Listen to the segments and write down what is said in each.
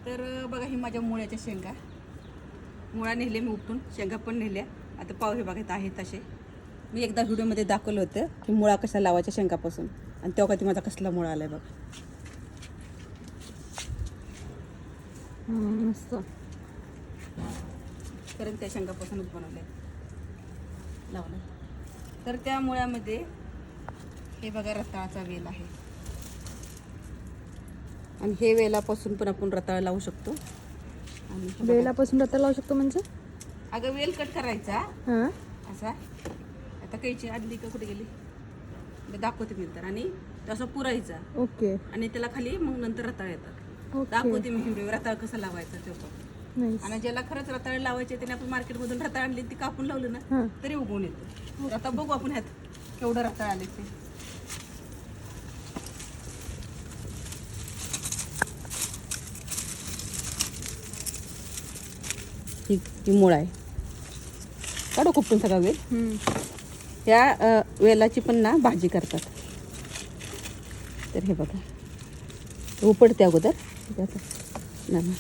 तर बघा ही माझ्या मुळ्याच्या शेंगा, मुळा नेले मी उपटून, शेंगा पण नेल्या. आता पाव हे बघा आहेत तसे. मी एकदा व्हिडिओमध्ये दाखवलं होतं की मुळा कशा लावायच्या शेंगापासून, आणि तेव्हा कधी माझा कसला मुळा आलाय बघा. मस्त. कारण त्या शेंगापासूनच बनवलंय लावलं. तर त्या मुळ्यामध्ये हे बघा रताळाचा वेल आहे, आणि हे वेलापासून पण आपण रताळ लावू शकतो. आणि हे बघा. वेलापासून रताळ लावू शकतो म्हणजे? अगं वेल कट करायचा हां. असा. आता कैची आणली का कुठे गेली मी दाखवते मी नंतर. आणि तसं पुरायचा, ओके. आणि त्याला खाली मग नंतर रताळ येतात. ओके. दाखवते मी व्हिडिओ रताळ कसं लावायचं ते पण. नाईस. आणि ज्याला खरंच रताळ लावायचे त्याने आपण मार्केटमधून रताळ आणली ती कापून लावलं ना हां. तरी उगवून येतो. आता बघू आपण ह्यात केवढं रताळ आले ते. ही मुळ आहे, काढू खुपटून सगळा वेल. ह्या वेलाची पण ना भाजी करतात. तर हे बघा उपडते अगोदर नाही.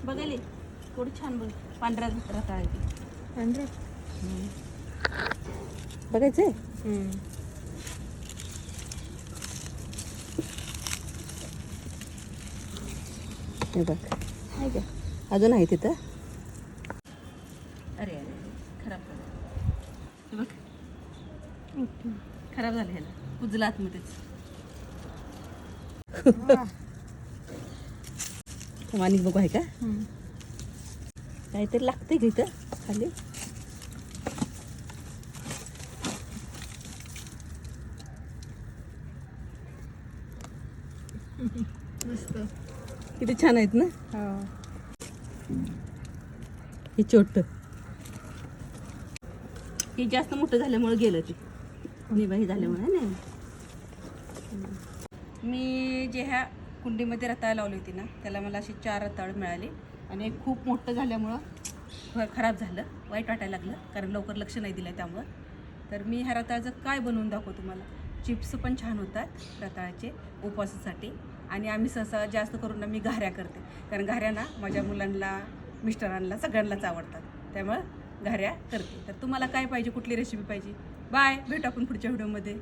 बघायला थोडी छान बघ, पांढऱ्या रताळ आहे ती. पांढरा. बघायचंय. हे बघ आहे का अजून आहे तिथं. अरे अरे खराब झालं हे बघ, खराब झालं ह्याला, कुजला आतमध्येच. आणि बघू आहे का काहीतरी लागतंय का इथं खाली. मस्त. किती छान आहेत ना. हे छोट, हे जास्त मोठं झाल्यामुळे गेलं ते निबाही झाल्यामुळे नाही. मी जे ह्या कुंडीमध्ये रताळ लावली होती ना त्याला मला अशी 4 रताळ मिळाली, आणि एक खूप मोठं झाल्यामुळं खराब झालं, वाईट वाटायला लागलं कारण लवकर लक्ष नाही दिलं त्यामुळं. तर मी ह्या रताळाचं काय बनवून दाखवतो तुम्हाला. चिप्स पण छान होतात रताळाचे उपवासासाठी, आणि आम्ही सहसा जास्त करून ना मी घाऱ्या करते, कारण घाऱ्या ना माझ्या मुलांना मिस्टरांना सगळ्यांनाच आवडतात, त्यामुळं घाऱ्या करते. तर तुम्हाला काय पाहिजे, कुठली रेसिपी पाहिजे, बाय, भेटू आपण पुढच्या व्हिडिओमध्ये.